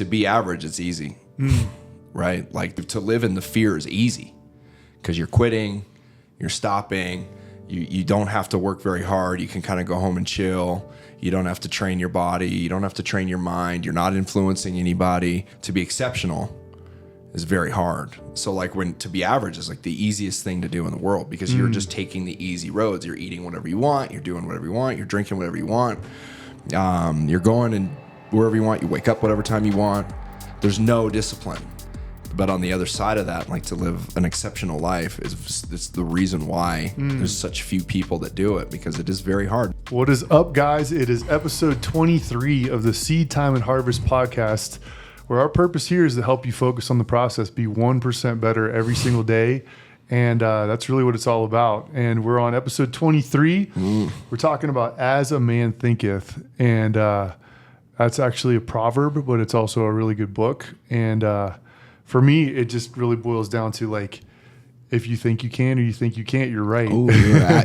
to be average, it's easy, right? Like to live in the fear is easy because you're quitting, you're stopping, you don't have to work very hard. You can kind of go home and chill. You don't have to train your body. You don't have to train your mind. You're not influencing anybody. To be exceptional is very hard. So like to be average is like the easiest thing to do in the world because you're just taking the easy roads. You're eating whatever you want. You're doing whatever you want. You're drinking whatever you want. You're going and wherever you want. You wake up whatever time you want. There's no discipline. But on the other side of that, like to live an exceptional life it's the reason why there's such few people that do it because it is very hard. What is up, guys? It is episode 23 of the Seed Time and Harvest podcast, where our purpose here is to help you focus on the process, be 1% better every single day. And that's really what it's all about. And we're on episode 23. We're talking about As a Man Thinkith. And that's actually a proverb, but it's also a really good book. And for me, it just really boils down to like, if you think you can or you think you can't, you're right. Oh,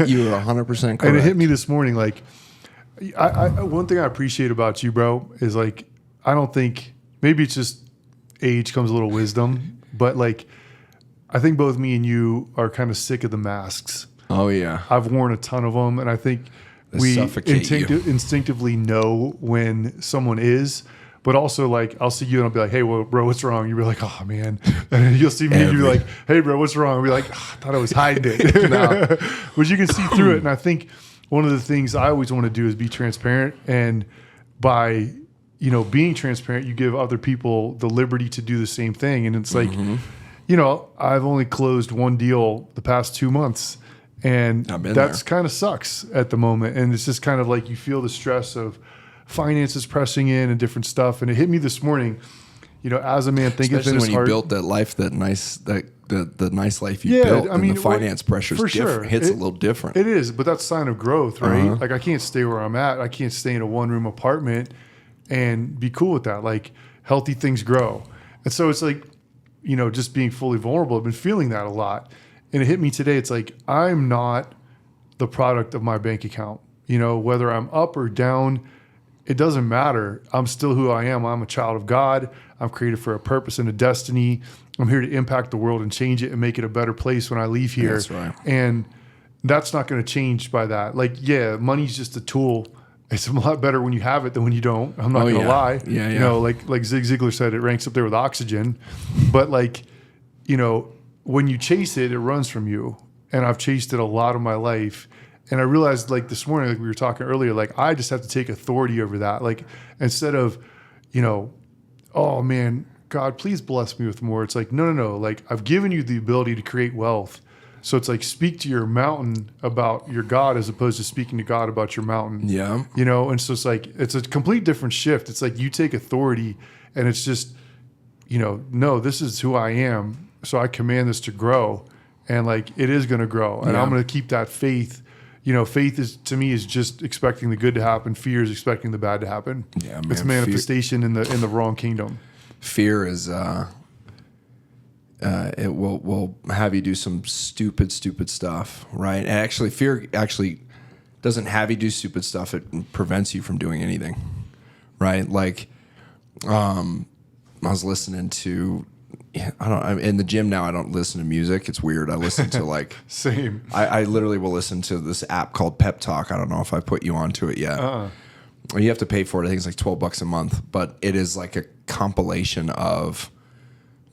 you are 100% correct. And it hit me this morning. Like, one thing I appreciate about you, bro, is like, I don't think, maybe it's just age comes a little wisdom, but like, I think both me and you are kind of sick of the masks. Oh, yeah. I've worn a ton of them, and I think we instinctively know when someone is. But also, like, I'll see you and I'll be like, hey, well, bro, what's wrong? You'll be like, oh, man. And then you'll see me and you'll be like, hey, bro, what's wrong? I'll be like, oh, I thought I was hiding it. No. But you can see through it. And I think one of the things I always want to do is be transparent. And by, being transparent, you give other people the liberty to do the same thing. And it's like, I've only closed one deal the past 2 months. And that's kind of sucks at the moment. And it's just kind of like you feel the stress of finances pressing in and different stuff. And it hit me this morning, as a man thinketh, especially when you built that life, the nice life you built. I mean, the finance pressure's different. Hits a little different. It is, but that's a sign of growth, right? Like I can't stay where I'm at. I can't stay in a 1-room apartment and be cool with that. Like healthy things grow. And so it's like, just being fully vulnerable. I've been feeling that a lot. And it hit me today. It's like, I'm not the product of my bank account, whether I'm up or down. It doesn't matter. I'm still who I am. I'm a child of God. I'm created for a purpose and a destiny. I'm here to impact the world and change it and make it a better place when I leave here. That's right. And that's not going to change by that. Like, yeah, money's just a tool. It's a lot better when you have it than when you don't. I'm not going to lie. Yeah. Like Zig Ziglar said, it ranks up there with oxygen. But like, when you chase it, it runs from you. And I've chased it a lot of my life. And I realized like this morning, like we were talking earlier, like I just have to take authority over that. Like instead of, oh man, God, please bless me with more. It's like, no. Like I've given you the ability to create wealth. So it's like speak to your mountain about your God as opposed to speaking to God about your mountain. Yeah. And so it's like, it's a complete different shift. It's like you take authority and it's just, no, this is who I am. So I command this to grow and like it is going to grow. And I'm going to keep that faith. Faith is to me is just expecting the good to happen. Fear is expecting the bad to happen. Yeah, man. It's manifestation in the wrong kingdom. Fear is it will have you do some stupid stuff, right? And actually, fear doesn't have you do stupid stuff. It prevents you from doing anything, right? Like, I was listening to. I'm in the gym now. I don't listen to music. It's weird. I listen to like same. I literally will listen to this app called Pep Talk. I don't know if I put you onto it yet. You have to pay for it. I think it's like $12 a month, but it is like a compilation of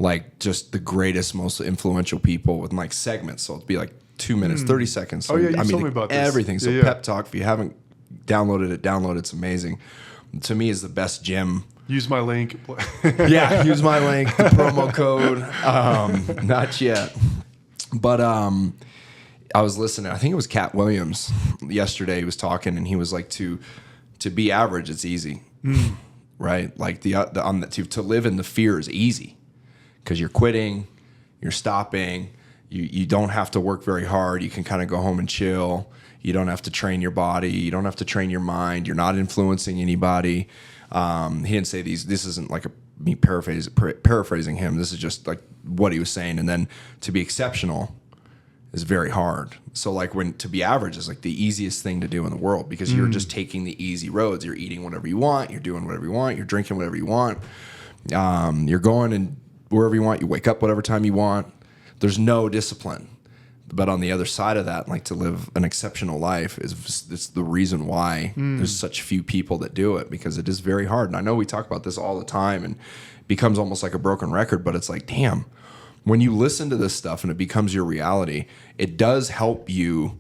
like just the greatest, most influential people with like segments. So it'd be like 2 minutes, 30 seconds. So, you told me about this. Everything. So Pep Talk. If you haven't downloaded it, download it. It's amazing. To me, is the best gym. Use my link. Use my link, the promo code. Not yet. But I was listening. I think it was Cat Williams yesterday. He was talking, and he was like, to be average, it's easy, right? Like to live in the fear is easy because you're quitting, you're stopping. You don't have to work very hard. You can kind of go home and chill. You don't have to train your body. You don't have to train your mind. You're not influencing anybody. He didn't say these. This isn't like me paraphrasing him. This is just like what he was saying. And then to be exceptional is very hard. So like to be average is like the easiest thing to do in the world because you're just taking the easy roads. You're eating whatever you want. You're doing whatever you want. You're drinking whatever you want. You're going and wherever you want. You wake up whatever time you want. There's no discipline. But on the other side of that, like to live an exceptional life it's the reason why there's such few people that do it, because it is very hard. And I know we talk about this all the time and it becomes almost like a broken record, but it's like, damn, when you listen to this stuff and it becomes your reality, it does help you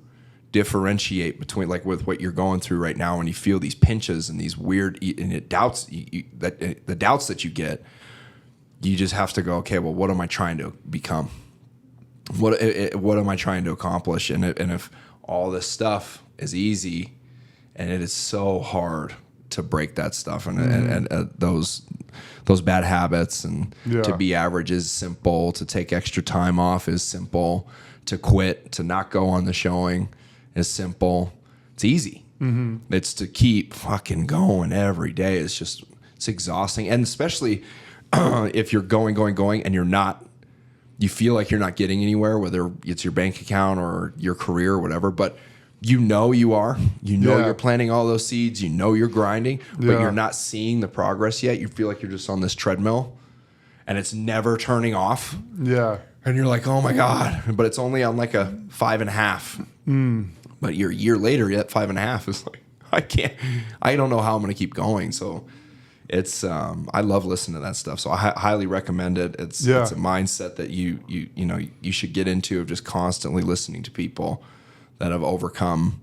differentiate between, like with what you're going through right now, when you feel these pinches and these weird doubts, the doubts that you get, you just have to go, okay, well, what am I trying to become? What am I trying to accomplish? And if all this stuff is easy, and it is so hard to break that stuff and those bad habits, and to be average is simple. To take extra time off is simple. To quit, to not go on the showing is simple. It's easy. It's to keep fucking going every day. It's exhausting, and especially if you're going, and you feel like you're not getting anywhere, whether it's your bank account or your career or whatever, but you are, you're planting all those seeds, you're grinding, but you're not seeing the progress yet. You feel like you're just on this treadmill and it's never turning off. Yeah. And you're like, oh my God, but it's only on like a 5.5. But you're a year later, yet 5.5 is like, I don't know how I'm going to keep going. So it's I love listening to that stuff, so I highly recommend it. It's a mindset that you should get into, of just constantly listening to people that have overcome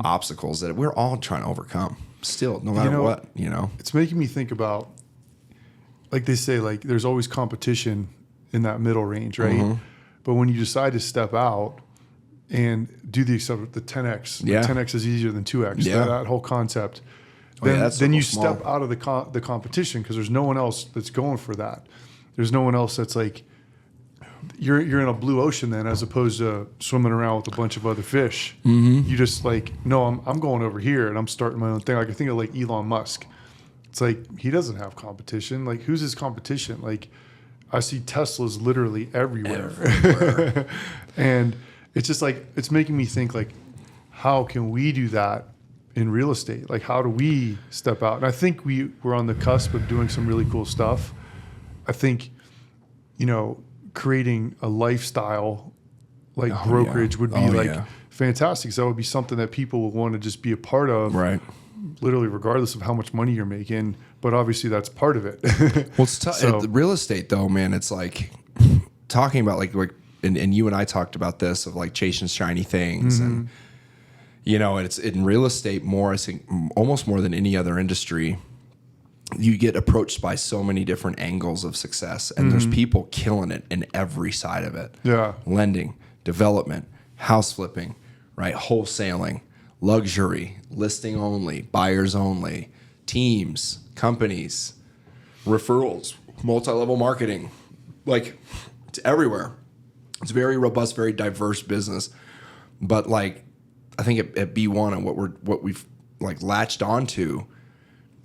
obstacles that we're all trying to overcome still, no matter what. It's making me think about, like they say, like there's always competition in that middle range, right? But when you decide to step out and do the 10x, 10x is easier than 2x. That whole concept. Then you step out of the competition, because there's no one else that's going for that. There's no one else that's like, you're in a blue ocean then, as opposed to swimming around with a bunch of other fish. You just like, no, I'm going over here and I'm starting my own thing. Like I think of like Elon Musk. It's like, he doesn't have competition. Like, who's his competition? Like, I see Teslas literally everywhere. And it's just like, it's making me think, like, how can we do that in real estate? Like, how do we step out? And I think we're on the cusp of doing some really cool stuff. I think, creating a lifestyle like brokerage would be fantastic. So that would be something that people would want to just be a part of, right? Literally, regardless of how much money you're making. But obviously, that's part of it. Well, it's real estate, though, man. It's like talking about like and you and I talked about this, of like chasing shiny things and. It's in real estate more, I think, almost more than any other industry. You get approached by so many different angles of success, and there's people killing it in every side of it. Yeah. Lending, development, house flipping, right? Wholesaling, luxury, listing only, buyers only, teams, companies, referrals, multi-level marketing. Like, it's everywhere. It's very robust, very diverse business. But like, I think at B1 and what we've like latched onto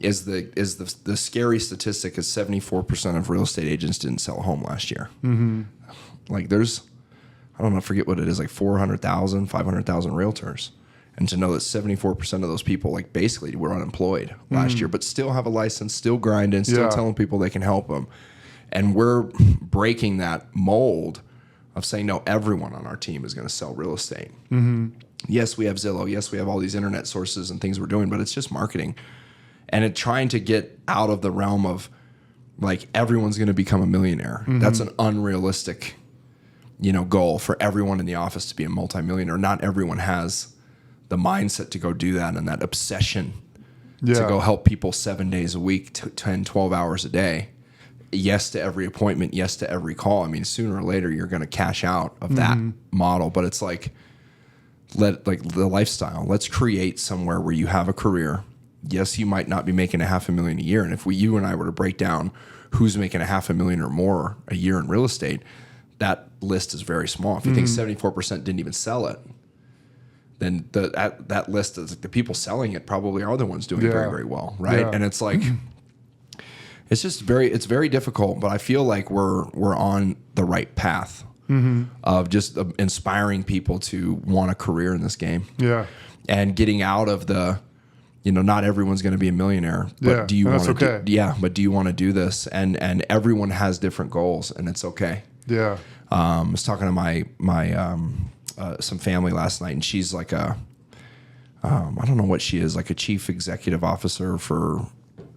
is the scary statistic is 74% of real estate agents didn't sell a home last year. Like there's, I don't know, I forget what it is, like 400,000, 500,000 realtors. And to know that 74% of those people like basically were unemployed last year, but still have a license, still grinding, still telling people they can help them. And we're breaking that mold of saying, no, everyone on our team is going to sell real estate. Yes, we have Zillow. Yes, we have all these internet sources and things we're doing, but it's just marketing. And trying to get out of the realm of like everyone's going to become a millionaire. That's an unrealistic, goal for everyone in the office to be a multimillionaire. Not everyone has the mindset to go do that, and that obsession to go help people 7 days a week, 10, 12 hours a day. Yes to every appointment. Yes to every call. I mean, sooner or later you're going to cash out of that model, but it's like, the lifestyle. Let's create somewhere where you have a career. Yes, you might not be making $500,000 a year. And if you and I were to break down who's making $500,000 or more a year in real estate, that list is very small. If you think 74% didn't even sell it, then that list of the people selling it probably are the ones doing very, very well, right? And it's like, it's very difficult, but I feel like we're on the right path. Of just inspiring people to want a career in this game. Yeah. And getting out of the not everyone's going to be a millionaire, but do you want to but do you want to do this? And everyone has different goals, and it's okay. Yeah. I was talking to my some family last night, and she's like I don't know what she is, like a chief executive officer for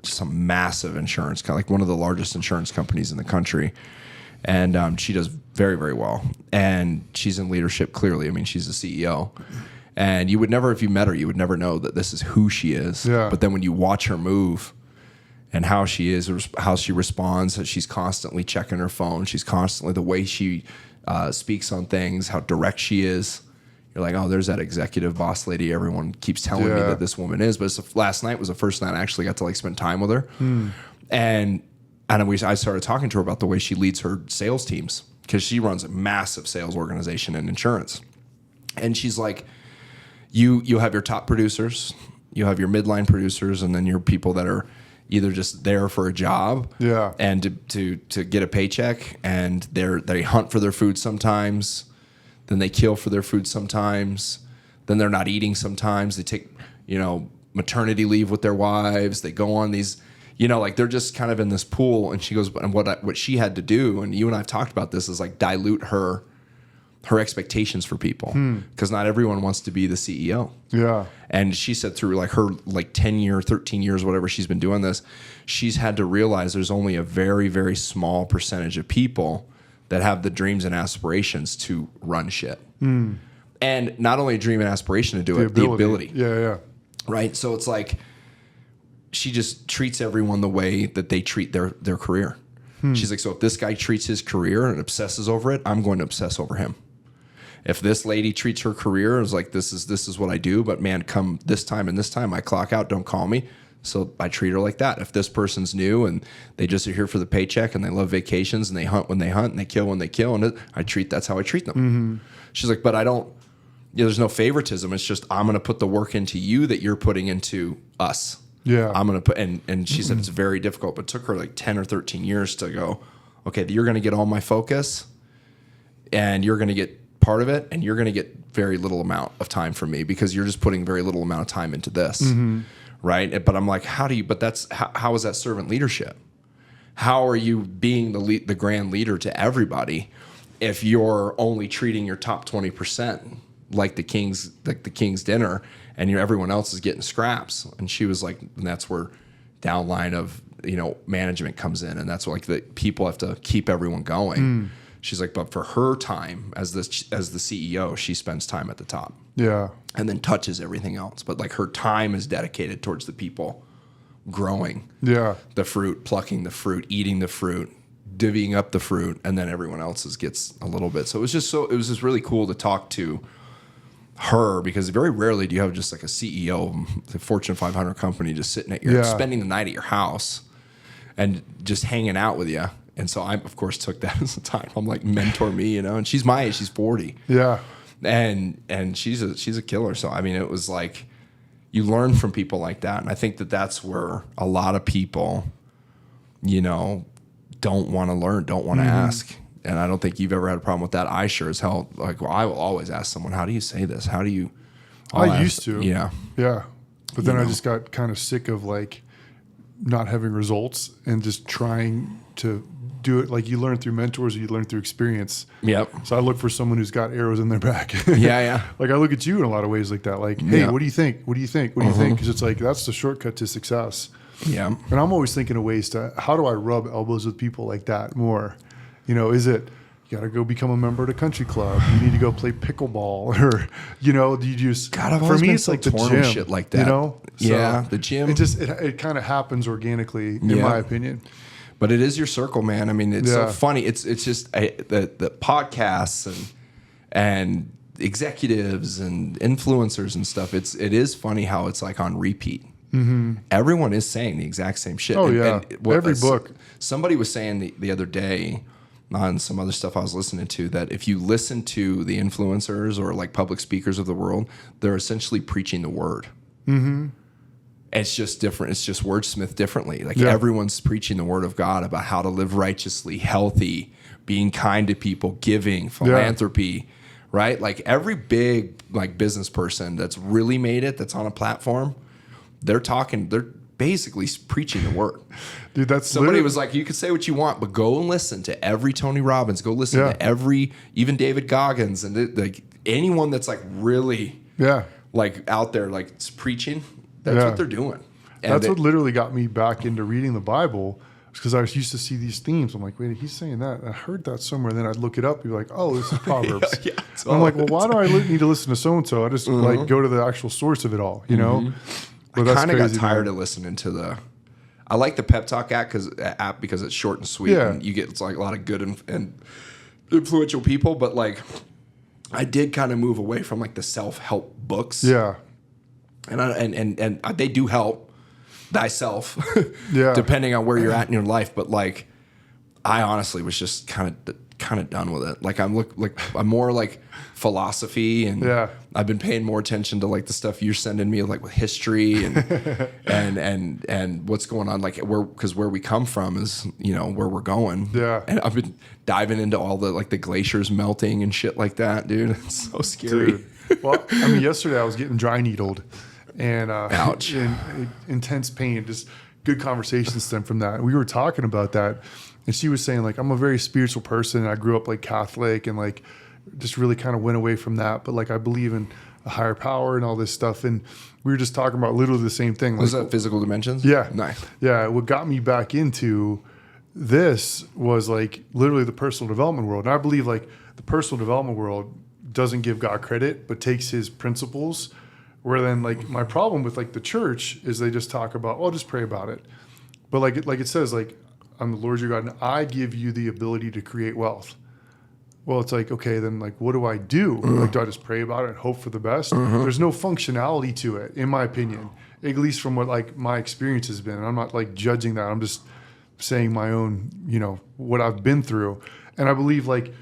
some massive insurance, kind of like one of the largest insurance companies in the country. And she does very, very well. And she's in leadership, clearly. I mean, she's the CEO. And you would never, if you met her, you would never know that this is who she is. Yeah. But then when you watch her move and how she is, how she responds, that she's constantly checking her phone. She's constantly, the way she speaks on things, how direct she is. You're like, oh, there's that executive boss lady everyone keeps telling me that this woman is. But last night was the first night I actually got to like spend time with her. And I started talking to her about the way she leads her sales teams, because she runs a massive sales organization in insurance. And she's like, you have your top producers, you have your midline producers, and then your people that are either just there for a job and to get a paycheck, and they hunt for their food sometimes. Then they kill for their food sometimes. Then they're not eating sometimes. They take, maternity leave with their wives. They go on these, like they're just kind of in this pool. And she goes, and what she had to do, and you and I have talked about this, is like dilute her expectations for people, because not everyone wants to be the CEO. Yeah. And she said through like her 13 years, whatever she's been doing this, she's had to realize there's only a very, very small percentage of people that have the dreams and aspirations to run shit. And not only a dream and aspiration to do it, the ability. Yeah. Right? So it's like she just treats everyone the way that they treat their career. She's like, so if this guy treats his career and obsesses over it, I'm going to obsess over him. If this lady treats her career as like, this is what I do, but man, come this time and this time I clock out, don't call me. So I treat her like that. If this person's new and they just are here for the paycheck and they love vacations and they hunt when they hunt and they kill when they kill, and that's how I treat them. She's like, but I don't, there's no favoritism. It's just, I'm going to put the work into you that you're putting into us. Yeah. I'm going to put, and she said it's very difficult, but it took her like 10 or 13 years to go, okay, you're going to get all my focus and you're going to get part of it, and you're going to get very little amount of time from me because you're just putting very little amount of time into this. Right. But I'm like, how is that servant leadership? How are you being the grand leader to everybody if you're only treating your top 20% like the king's dinner, and everyone else is getting scraps? And she was like, and that's where downline of management comes in, and that's like the people have to keep everyone going. She's like, but for her time as the CEO, she spends time at the top. Yeah. And then touches everything else. But like her time is dedicated towards the people growing the fruit, plucking the fruit, eating the fruit, divvying up the fruit, and then everyone else's gets a little bit. So it was just really cool to talk to her, because very rarely do you have just like a CEO of a Fortune 500 company just sitting at your spending the night at your house and just hanging out with you. And so I, of course, took that as a time. I'm like, mentor me, and she's my age, she's 40. Yeah. And she's a killer. So, I mean, it was like you learn from people like that. And I think that's where a lot of people, don't want to learn, don't want to ask. And I don't think you've ever had a problem with that. I sure as hell, like, well, I will always ask someone, how do you say this? How do you? I used to. Yeah. Yeah. But then I just got kind of sick of like not having results and just trying to do it. Like you learn through mentors, or you learn through experience. Yep. So I look for someone who's got arrows in their back. Yeah. Like I look at you in a lot of ways like that. Like, hey, what do you think? What do you think? What do you think? Because it's like, that's the shortcut to success. Yeah. And I'm always thinking of ways to, how do I rub elbows with people like that more? Is it, you got to go become a member at a country club? You need to go play pickleball, or, do you just, God, for me, it's like the gym, shit like that. So the gym. It kind of happens organically, in my opinion. But it is your circle, man. I mean, it's so funny. It's just the podcasts and executives and influencers and stuff. It is funny how it's like on repeat. Everyone is saying the exact same shit. Oh, every book. Somebody was saying the other day on some other stuff I was listening to, that if you listen to the influencers or like public speakers of the world, they're essentially preaching the word. It's just different. It's just wordsmith differently. Like everyone's preaching the word of God about how to live righteously, healthy, being kind to people, giving, philanthropy, right? Like every big like business person that's really made it, that's on a platform, they're basically preaching the word. Dude, that's somebody was like, you can say what you want, but go and listen to every Tony Robbins. Go listen to even David Goggins, and like anyone that's like really like out there like preaching. That's what they're doing. And that's what literally got me back into reading the Bible, because I used to see these themes. I'm like, wait, he's saying that. I heard that somewhere. And then I'd look it up and be like, oh, this is Proverbs. I'm like, well, why do I need to listen to so-and-so? I just like go to the actual source of it all, you know? But I kind of got tired of listening to I like the Pep Talk app because it's short and sweet, and you get like a lot of good and influential people. But like, I did kind of move away from like the self-help books. Yeah, and they do help thyself, depending on where you're at in your life. But like, I honestly was just kind of done with it. Like I'm more like philosophy, and I've been paying more attention to like the stuff you're sending me, like with history and what's going on, like where we come from is, you know, where we're going. Yeah. And I've been diving into all the like the glaciers melting and shit like that, dude. It's so scary. Dude. Well, I mean, yesterday I was getting dry needled and ouch. In intense pain. Just good conversation stemmed from that. And we were talking about that, and she was saying like, I'm a very spiritual person. I grew up like Catholic and like just really kind of went away from that. But like, I believe in a higher power and all this stuff. And we were just talking about literally the same thing. Was that physical dimensions? Yeah. Nice. Yeah. What got me back into this was like literally the personal development world. And I believe like the personal development world doesn't give God credit, but takes his principles, where then like my problem with like the church is they just talk about, oh, just pray about it. But like it says, like, I'm the Lord your God, and I give you the ability to create wealth. Well, it's like, okay, then like, what do I do? Like, do I just pray about it and hope for the best? There's no functionality to it, in my opinion, at least from what like my experience has been. And I'm not like judging that. I'm just saying my own, you know, what I've been through. And I believe like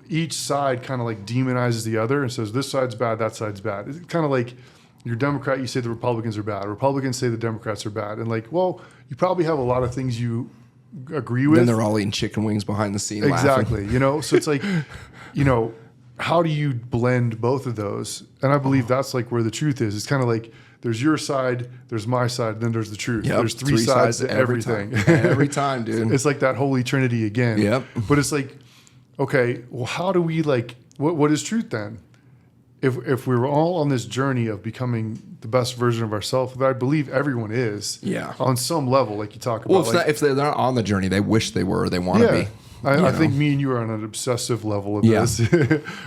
each side kind of like demonizes the other and says, this side's bad, that side's bad. It's kind of like you're Democrat, you say the Republicans are bad. Republicans say the Democrats are bad. And like, well, you probably have a lot of things you agree with. Then they're all eating chicken wings behind the scene. Exactly. Laughing. You know, so it's like, you know, how do you blend both of those? And I believe that's like where the truth is. It's kind of like there's your side, there's my side, then there's the truth. Yep. There's three sides to everything. Every time, dude. It's like that holy trinity again. Yep. But it's like, okay, well, how do we like, what is truth then? If we were all on this journey of becoming the best version of ourselves, that I believe everyone is, on some level, like you talk about. Well, if they're not on the journey, they wish they were, or they want to be. I think me and you are on an obsessive level of this,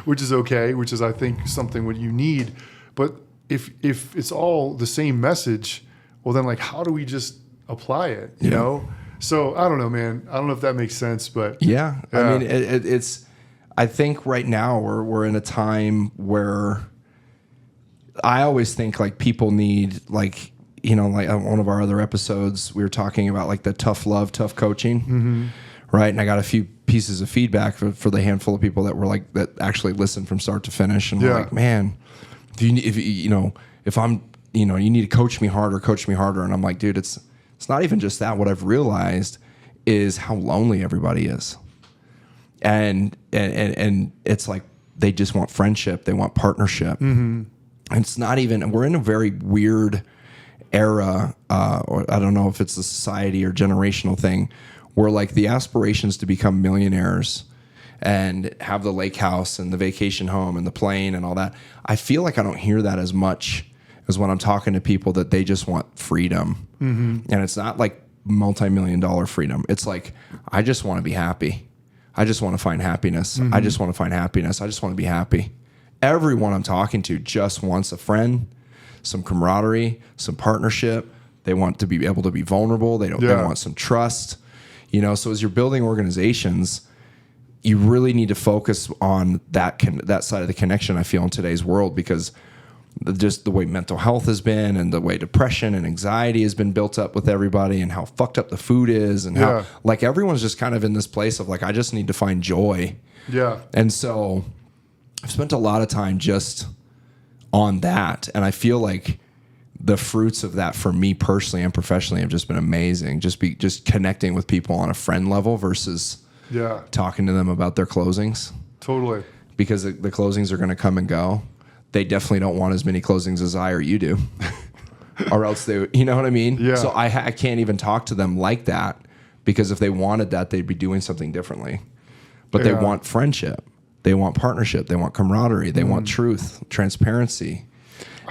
which is okay, which is, I think, something what you need. But if it's all the same message, well, then like, how do we just apply it, you know? So I don't know, man. I don't know if that makes sense, but I mean, it's, I think right now we're in a time where I always think like people need, like, you know, like on one of our other episodes, we were talking about like the tough love, tough coaching, right? And I got a few pieces of feedback for the handful of people that were like, that actually listened from start to finish. And we're like, man, if I'm, you know, you need to coach me harder. And I'm like, dude, it's not even just that. What I've realized is how lonely everybody is. And it's like they just want friendship, they want partnership. And it's not even, we're in a very weird era, or I don't know if it's a society or generational thing, where like the aspirations to become millionaires and have the lake house and the vacation home and the plane and all that, I feel like I don't hear that as much as when I'm talking to people that they just want freedom. And it's not like multi-million-dollar freedom. It's like, I just want to be happy. I just want to find happiness. I just want to find happiness. I just want to be happy. Everyone I'm talking to just wants a friend, some camaraderie, some partnership. They want to be able to be vulnerable. They want some trust. You know, so as you're building organizations, you really need to focus on that side of the connection, I feel, in today's world, because just the way mental health has been and the way depression and anxiety has been built up with everybody, and how fucked up the food is, and how like everyone's just kind of in this place of like, I just need to find joy. Yeah. And so I've spent a lot of time just on that. And I feel like the fruits of that for me personally and professionally have just been amazing. Just connecting with people on a friend level versus talking to them about their closings. Totally. Because the closings are going to come and go. They definitely don't want as many closings as I or you do. or else they, you know what I mean? Yeah. So I can't even talk to them like that, because if they wanted that, they'd be doing something differently. But they want friendship. They want partnership. They want camaraderie. They want truth, transparency.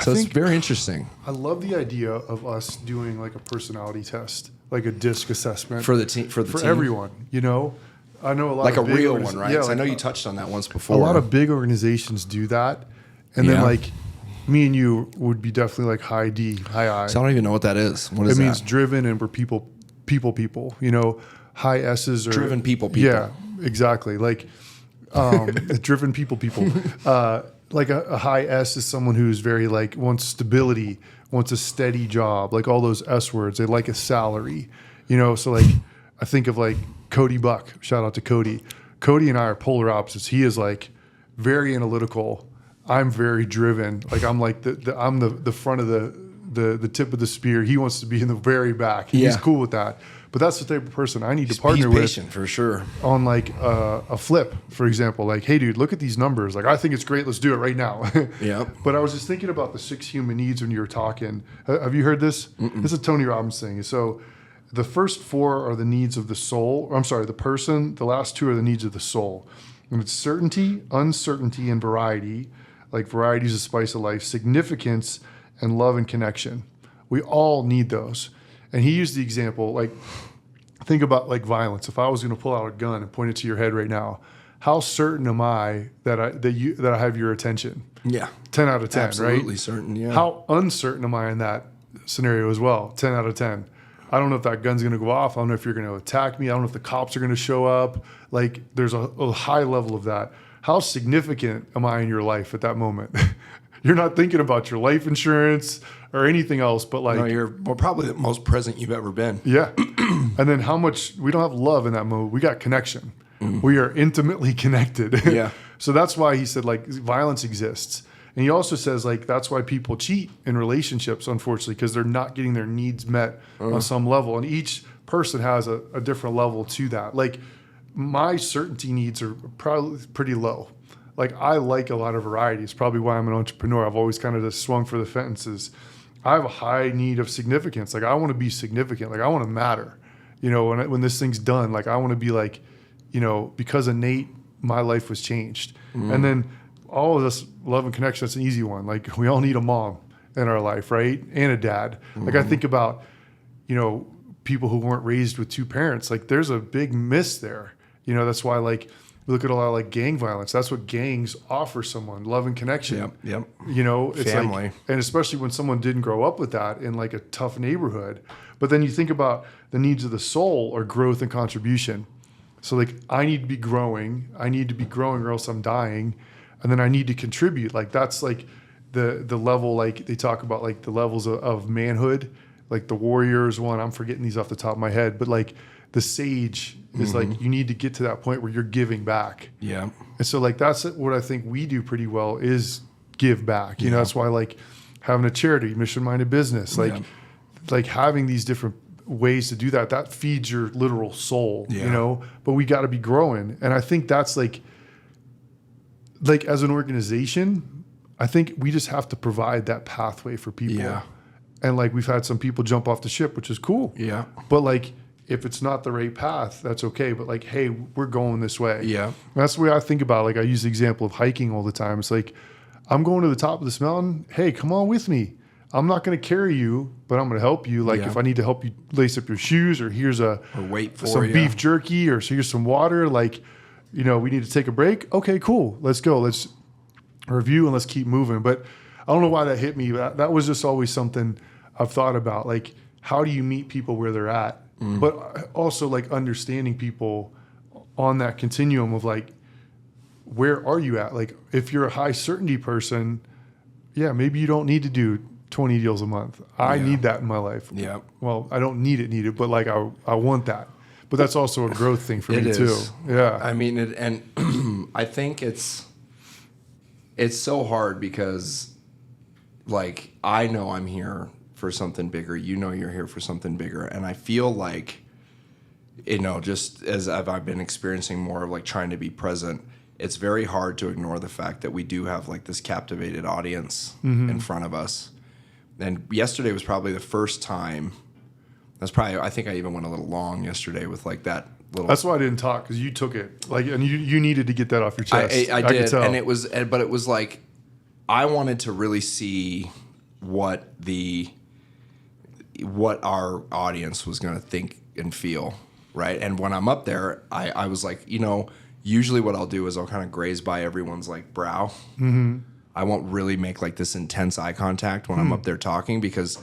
So it's very interesting. I love the idea of us doing like a personality test, like a DISC assessment for the team, for team. Everyone. You know, I know a lot like of a real one, right? Yeah, like, like, I know you touched on that once before. A lot of big organizations do that, and then like me and you would be definitely like high D, high I. So I don't even know what that is. What is that? It means driven, and we're people. You know, high S's are driven people. Yeah, exactly. Like driven people. Like a high S is someone who's very like wants stability, wants a steady job, like all those S words. They like a salary, you know. So like I think of like Cody Buck. Shout out to Cody. Cody and I are polar opposites. He is like very analytical. I'm very driven. Like I'm like I'm the front of the tip of the spear. He wants to be in the very back. He's cool with that. But that's the type of person I need to partner with. He's patient for sure. On like a flip, for example. Like, hey, dude, look at these numbers. Like, I think it's great. Let's do it right now. Yeah. But I was just thinking about the 6 human needs when you were talking. Have you heard this? This is a Tony Robbins thing. So the first 4 are the needs of the soul. I'm sorry, the person. The last 2 are the needs of the soul. And it's certainty, uncertainty, and variety. Like variety is the spice of life. Significance and love and connection. We all need those. And he used the example, like, think about like violence. If I was going to pull out a gun and point it to your head right now, how certain am I that I have your attention? Yeah. 10 out of 10, absolutely right? Absolutely certain, yeah. How uncertain am I in that scenario as well? 10 out of 10. I don't know if that gun's going to go off. I don't know if you're going to attack me. I don't know if the cops are going to show up. Like, there's a high level of that. How significant am I in your life at that moment? You're not thinking about your life insurance or anything else, but like... No, you're probably the most present you've ever been. Yeah. And then how much... We don't have love in that mode. We got connection. We are intimately connected. Yeah. So that's why he said, like, violence exists. And he also says, like, that's why people cheat in relationships, unfortunately, because they're not getting their needs met on some level. And each person has a different level to that. Like, my certainty needs are probably pretty low. Like, I like a lot of variety. It's probably why I'm an entrepreneur. I've always kind of just swung for the fences. I have a high need of significance. Like, I want to be significant. Like, I want to matter. You know, when this thing's done, like, I want to be like, you know, because of Nate, my life was changed. And then all of this love and connection, that's an easy one. Like, we all need a mom in our life, right? And a dad. Like, I think about, you know, people who weren't raised with 2 parents. Like, there's a big miss there. You know, that's why, like, we look at a lot of like gang violence. That's what gangs offer someone, love and connection. Yep. You know, it's family. Like, and especially when someone didn't grow up with that in like a tough neighborhood. But then you think about the needs of the soul or growth and contribution. So like, I need to be growing. I need to be growing or else I'm dying. And then I need to contribute. Like, that's like the level, like they talk about like the levels of manhood, like the warrior is one. I'm forgetting these off the top of my head, but like the sage is like, you need to get to that point where you're giving back. Yeah. And so like, that's what I think we do pretty well is give back. You know, that's why like having a charity, mission-minded business, like having these different ways to do that, that feeds your literal soul, you know, but we got to be growing. And I think that's like as an organization, I think we just have to provide that pathway for people. Yeah. And like, we've had some people jump off the ship, which is cool. Yeah. But like, if it's not the right path, that's okay. But like, hey, we're going this way. Yeah. And that's the way I think about it. Like, I use the example of hiking all the time. It's like, I'm going to the top of this mountain. Hey, come on with me. I'm not going to carry you, but I'm going to help you. Like if I need to help you lace up your shoes, or here's some beef jerky, or here's some water. Like, you know, we need to take a break. Okay, cool. Let's go. Let's review and let's keep moving. But I don't know why that hit me. That was just always something I've thought about. Like, how do you meet people where they're at? But also like understanding people on that continuum of like, where are you at? Like, if you're a high certainty person, yeah, maybe you don't need to do 20 deals a month. I need that in my life. Yeah. Well, I don't need it, but like I want that. But that's also a growth thing for me too. Yeah. I mean, and I think it's so hard because like, I know I'm here for something bigger. You know you're here for something bigger. And I feel like, you know, just as I've been experiencing more of like trying to be present, it's very hard to ignore the fact that we do have like this captivated audience in front of us. And yesterday was probably the first time. I think I even went a little long yesterday with like that little. That's why I didn't talk, because you took it and you needed to get that off your chest. I did, could tell. And but it was like I wanted to really see what our audience was going to think and feel, right? And when I'm up there, I was like, usually what I'll do is I'll kind of graze by everyone's like brow. Mm-hmm. I won't really make like this intense eye contact when I'm up there talking, because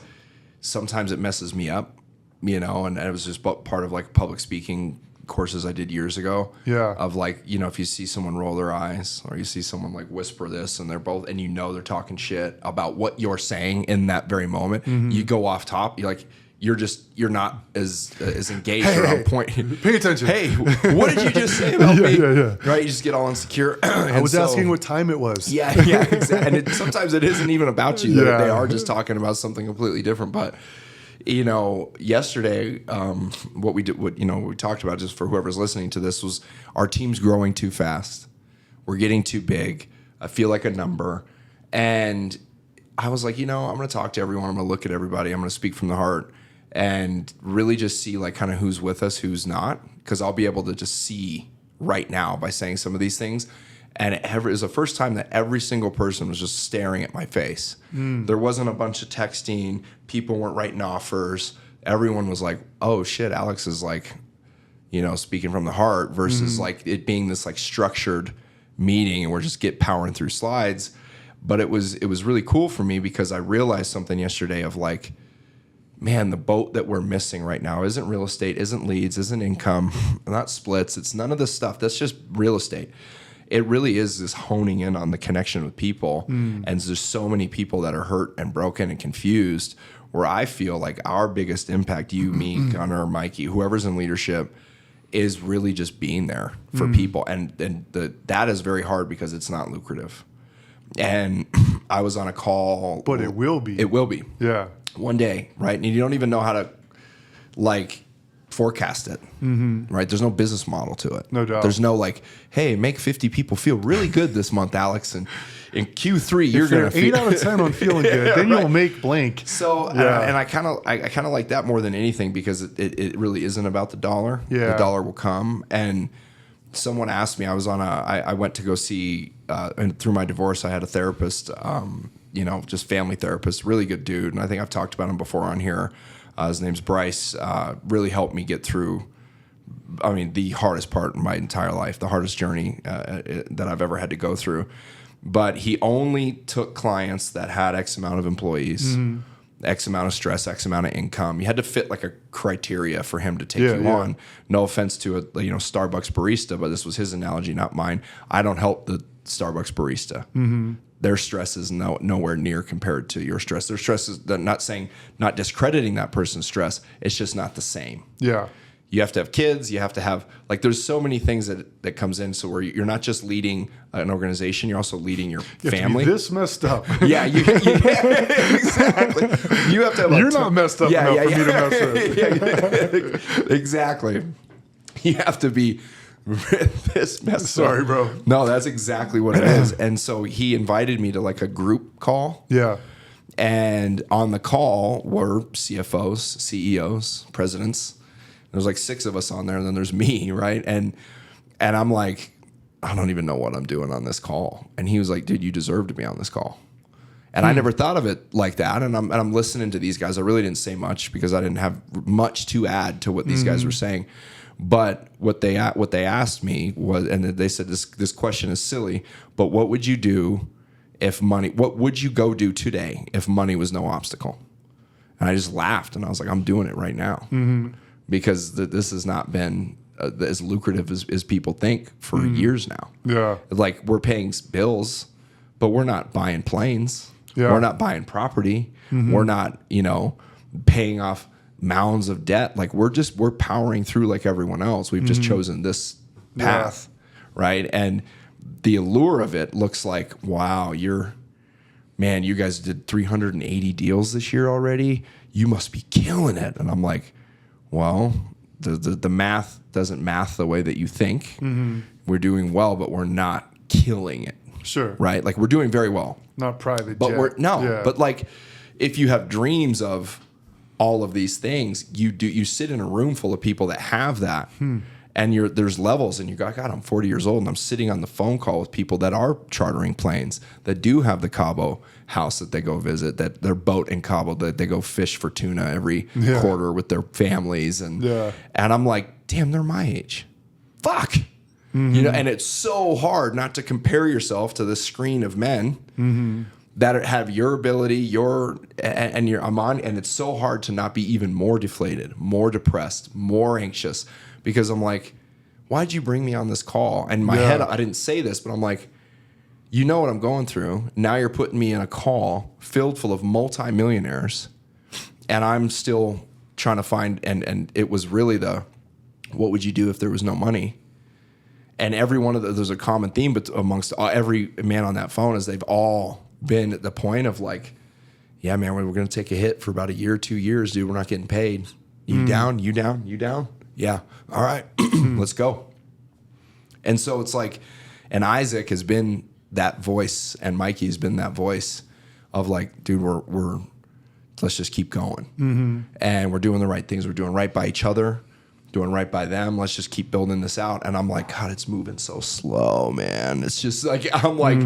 sometimes it messes me up. And it was just part of like public speaking courses I did years ago. Yeah. Of like, if you see someone roll their eyes, or you see someone like whisper this, and they're both, and they're talking shit about what you're saying in that very moment, you go off top. You're not as engaged or on point. Pay attention. Hey, what did you just say about me? Yeah. Right? You just get all insecure. I was asking what time it was. Yeah, exactly. And sometimes it isn't even about you. Yeah. They are just talking about something completely different. But yesterday, what we talked about, just for whoever's listening to this, was our team's growing too fast. We're getting too big. I feel like a number. And I was like, I'm going to talk to everyone. I'm going to look at everybody. I'm going to speak from the heart and really just see like kind of who's with us, who's not, because I'll be able to just see right now by saying some of these things. And it was the first time that every single person was just staring at my face. There wasn't a bunch of texting. People weren't writing offers. Everyone was like, oh shit, Alex is like, speaking from the heart, versus like it being this like structured meeting and we're just powering through slides. But it was really cool for me, because I realized something yesterday of like, man, the boat that we're missing right now isn't real estate, isn't leads, isn't income, not splits. It's none of this stuff. That's just real estate. It really is this honing in on the connection with people. And there's so many people that are hurt and broken and confused, where I feel like our biggest impact, you, me, Gunnar, Mikey, whoever's in leadership, is really just being there for people. And that is very hard, because it's not lucrative. And I was on a call. But it will be. It will be. Yeah. One day, right? And you don't even know how to like forecast it, right? There's no business model to it. No doubt. There's no like, hey, make 50 people feel really good this month, Alex, and in Q3 you're gonna 8 out of 10 on feeling good, then you'll make blank. So and I kind of like that more than anything, because it really isn't about the dollar. Yeah. The dollar will come. And someone asked me, I went to go see, and through my divorce, I had a therapist, just family therapist, really good dude. And I think I've talked about him before on here. His name's Bryce. Really helped me get through, the hardest part in my entire life, the hardest journey that I've ever had to go through. But he only took clients that had X amount of employees, X amount of stress, X amount of income. You had to fit like a criteria for him to take you on. No offense to a Starbucks barista, but this was his analogy, not mine. I don't help the Starbucks barista. Their stress is nowhere near compared to your stress. Their stress is not discrediting that person's stress. It's just not the same. Yeah. You have to have kids. You have to have there's so many things that comes in. So where you're not just leading an organization, you're also leading your family. To be this messed up. Yeah, exactly. You have to have. You're not messed up enough for me to mess with. Exactly. You have to be this messed Sorry, up. bro. No, that's exactly what it is. And so he invited me to like a group call. Yeah. And on the call were CFOs, CEOs, presidents. There's like 6 of us on there, and then there's me, right? And I'm like, I don't even know what I'm doing on this call. And he was like, dude, you deserve to be on this call. And I never thought of it like that. And I'm listening to these guys. I really didn't say much, because I didn't have much to add to what these guys were saying. But what they asked me was, and they said this question is silly, but what would you do what would you go do today if money was no obstacle? And I just laughed, and I was like, I'm doing it right now. Because this has not been as lucrative as people think for years now. Yeah. Like, we're paying bills, but we're not buying planes. Yeah. We're not buying property. We're not, paying off mounds of debt. Like, we're powering through like everyone else. We've just chosen this path, right? And the allure of it looks like, wow, you guys did 380 deals this year already. You must be killing it. And I'm like, well, the math doesn't math the way that you think. We're doing well, but we're not killing it. Sure. Right? Like, we're doing very well. Not private But jet. but like, if you have dreams of all of these things, you sit in a room full of people that have that. And there's levels, and you go, God, I'm 40 years old, and I'm sitting on the phone call with people that are chartering planes, that do have the Cabo house that they go visit, that their boat in Cabo, that they go fish for tuna every quarter with their families. And I'm like, damn, they're my age. Fuck. You know, and it's so hard not to compare yourself to this screen of men that have your ability, and it's so hard to not be even more deflated, more depressed, more anxious, because I'm like, why'd you bring me on this call? And in my head, I didn't say this, but I'm like, you know what I'm going through. Now you're putting me in a call filled full of multimillionaires, and I'm still trying to find, and it was really what would you do if there was no money? And every one of there's a common theme, but amongst every man on that phone is they've all been at the point of like, yeah, man, we're going to take a hit for about a year, 2 years, dude. We're not getting paid. You down? You down? You down? Yeah. All right. Let's go. And so it's like, and Isaac has been that voice, and Mikey has been that voice of like, dude, let's just keep going. And we're doing the right things. We're doing right by each other, doing right by them. Let's just keep building this out. And I'm like, God, it's moving so slow, man. It's just like, I'm like,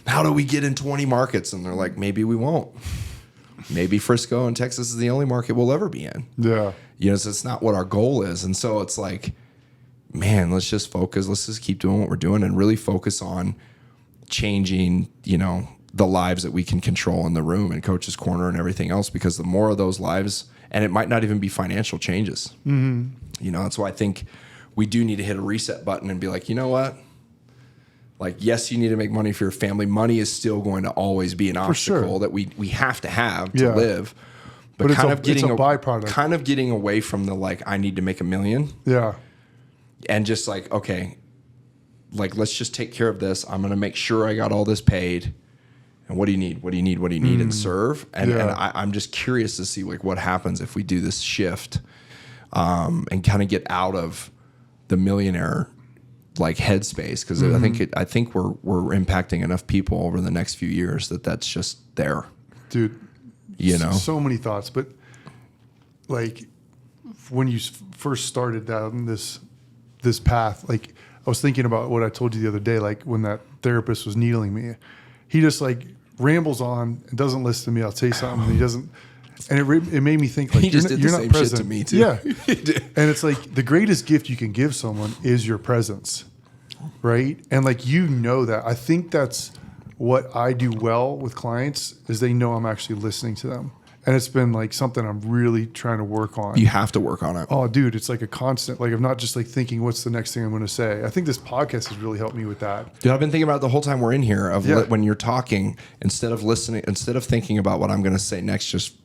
how do we get in 20 markets? And they're like, maybe we won't. Maybe Frisco and Texas is the only market we'll ever be in. Yeah. You know, so it's not what our goal is. And so it's like, man, let's just focus. Let's just keep doing what we're doing and really focus on changing, you know, the lives that we can control in the room and Coach's Corner and everything else, because the more of those lives, and it might not even be financial changes. You know, that's why I think we do need to hit a reset button and be like, you know what? Like, yes, you need to make money for your family. Money is still going to always be an obstacle that we have to live. But kind of getting it's a byproduct. Kind of getting away from the like, I need to make $1 million. Yeah. And just like, okay, like, let's just take care of this. I'm going to make sure I got all this paid. And what do you need? What do you need? What do you need? And serve. And I'm just curious to see like what happens if we do this shift and kind of get out of the millionaire like headspace, because I think we're impacting enough people over the next few years that's just there, dude. You know, so many thoughts, but like when you first started down this path, like I was thinking about what I told you the other day, like when that therapist was needling me, he just like rambles on and doesn't listen to me. I'll say something, and he doesn't. And it made me think like he just did the same shit to me too. Yeah. And it's like the greatest gift you can give someone is your presence, right? And like, you know that. I think that's what I do well with clients is they know I'm actually listening to them. And it's been like something I'm really trying to work on. You have to work on it. Oh, dude, it's like a constant, like I'm not just like thinking, what's the next thing I'm going to say? I think this podcast has really helped me with that. Dude, I've been thinking about it the whole time we're in here of when you're talking, instead of thinking about what I'm going to say next, just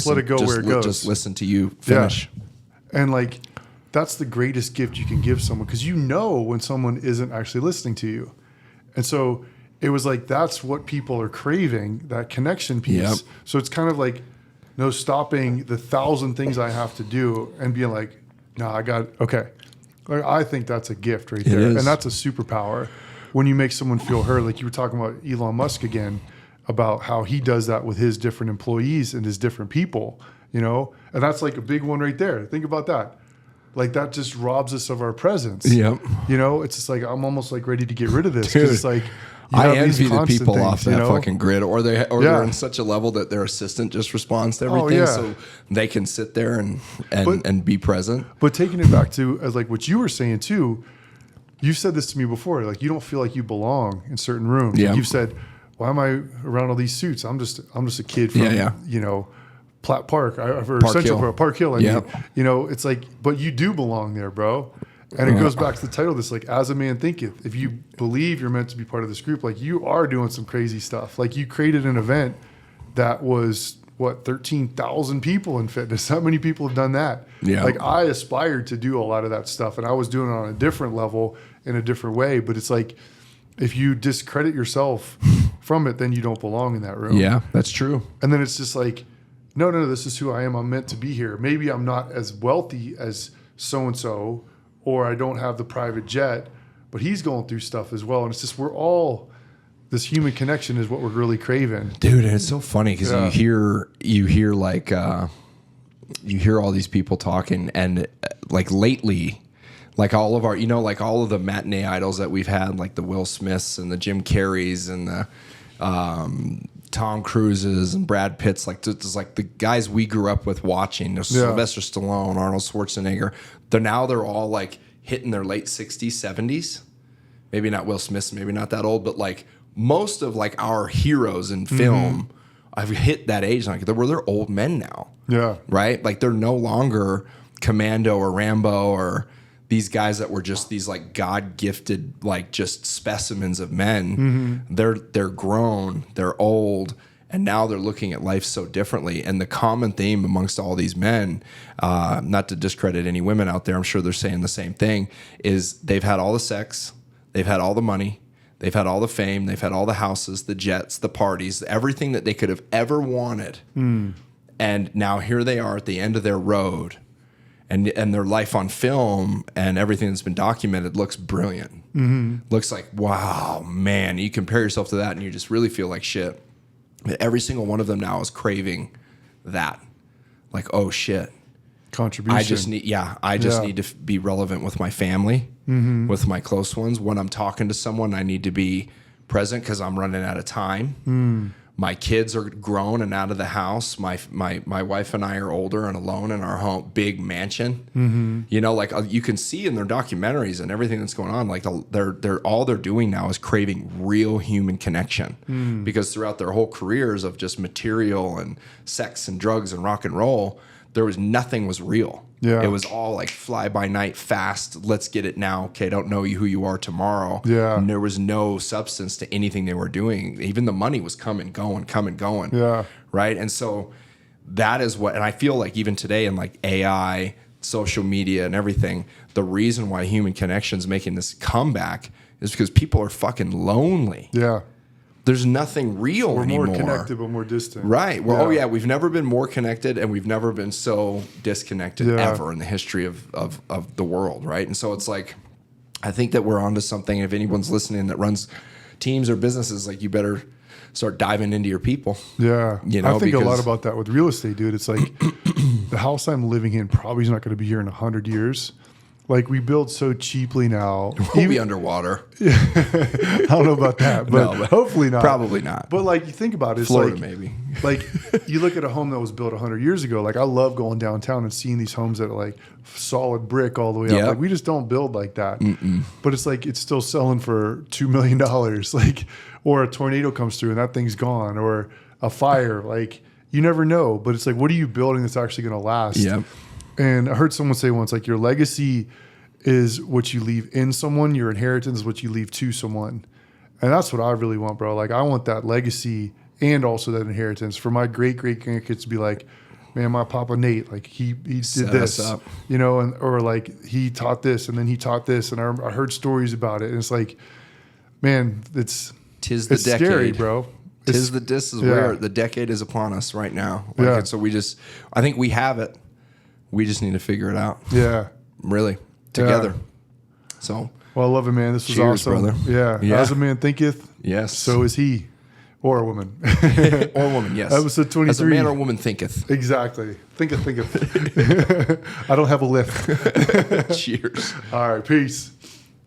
let it go where it goes. Just listen to you finish. Yeah. And like, that's the greatest gift you can give someone, because you know when someone isn't actually listening to you. And so it was like, that's what people are craving, that connection piece. Yep. So it's kind of like, no stopping the 1,000 things I have to do and being like, no, okay. Like, I think that's a gift right there. And that's a superpower when you make someone feel heard. Like you were talking about Elon Musk again, about how he does that with his different employees and his different people, you know? And that's like a big one right there. Think about that. Like that just robs us of our presence. Yep. You know, it's just like, I'm almost like ready to get rid of this. Dude, it's like, I envy the people things, off that fucking grid, or they're in such a level that their assistant just responds to everything, so they can sit there and be present. But taking it back to as like what you were saying too, you said this to me before, like you don't feel like you belong in certain rooms. Yeah. Like you've said, why am I around all these suits? I'm just a kid from you know, Platt Park, Park Hill. I mean, you know, it's like, but you do belong there, bro. And it goes back to the title, this like, As a Man Thinketh. If you believe you're meant to be part of this group, like you are doing some crazy stuff. Like you created an event that was 13,000 people in fitness. How many people have done that? Yeah. Like I aspired to do a lot of that stuff, and I was doing it on a different level in a different way. But it's like, if you discredit yourself from it, then you don't belong in that room. Yeah, that's true. And then it's just like, no, this is who I am. I'm meant to be here. Maybe I'm not as wealthy as so-and-so, or I don't have the private jet, but he's going through stuff as well. And it's just, we're all this human connection is what we're really craving. Dude, and it's so funny because you hear like you hear all these people talking, and like lately, like all of our, like all of the matinee idols that we've had, like the Will Smiths and the Jim Carreys and the Tom Cruises and Brad Pitts, like just like the guys we grew up with watching, Sylvester Stallone, Arnold Schwarzenegger. They're all like hitting their late 60s, 70s. Maybe not Will Smith, maybe not that old, but like most of like our heroes in film, I've hit that age. Like they're old men now. Yeah. Right? Like they're no longer Commando or Rambo or these guys that were just these like God-gifted, like just specimens of men. They're grown, they're old, and now they're looking at life so differently. And the common theme amongst all these men, not to discredit any women out there, I'm sure they're saying the same thing, is they've had all the sex, they've had all the money, they've had all the fame, they've had all the houses, the jets, the parties, everything that they could have ever wanted. And now here they are at the end of their road. And their life on film and everything that's been documented looks brilliant. Looks like, wow, man. You compare yourself to that and you just really feel like shit. Every single one of them now is craving that. Like, oh, shit. Contribution. I just need to be relevant with my family, with my close ones. When I'm talking to someone, I need to be present because I'm running out of time. My kids are grown and out of the house. My wife and I are older and alone in our home, big mansion. Like you can see in their documentaries and everything that's going on, like all they're doing now is craving real human connection. Because throughout their whole careers of just material and sex and drugs and rock and roll, nothing was real. Yeah. It was all like fly by night, fast. Let's get it now. Okay, don't know who you are tomorrow. Yeah. And there was no substance to anything they were doing. Even the money was come and going. Yeah. Right. And so that is what, and I feel like even today in like AI, social media and everything, the reason why human connection is making this comeback is because people are fucking lonely. Yeah. There's nothing real anymore. We're more connected, but more distant. Right. Well, we've never been more connected, and we've never been so disconnected ever in the history of the world, right? And so it's like, I think that we're onto something. If anyone's listening that runs teams or businesses, like you better start diving into your people. Yeah. I think a lot about that with real estate, dude. It's like the house I'm living in probably is not going to be here in 100 years. Like we build so cheaply now. We'll be underwater. I don't know about that, but hopefully not. Probably not. But like you think about it, it's Florida like, maybe. Like you look at a home that was built 100 years ago. Like I love going downtown and seeing these homes that are like solid brick all the way up. Like we just don't build like that. But it's like it's still selling for $2 million. Like, or a tornado comes through and that thing's gone, or a fire. Like you never know. But it's like, what are you building that's actually going to last? Yep. And I heard someone say once, like your legacy is what you leave in someone, your inheritance is what you leave to someone. And that's what I really want, bro. Like I want that legacy and also that inheritance for my great grandkids to be like, man, my Papa Nate, like he did this, and or like he taught this and then he taught this, and I heard stories about it, and it's like, man, it's the decade, scary, bro. This is where the decade is upon us right now. Like, and so I think we have it. We just need to figure it out. Yeah. Really. Together. Yeah. So. Well, I love it, man. This was awesome. Brother. Yeah. As a man thinketh, yes, so is he. Or a woman. Or a woman, yes. Episode 23. As a man or woman thinketh. Exactly. Thinketh. I don't have a lift. Cheers. All right. Peace.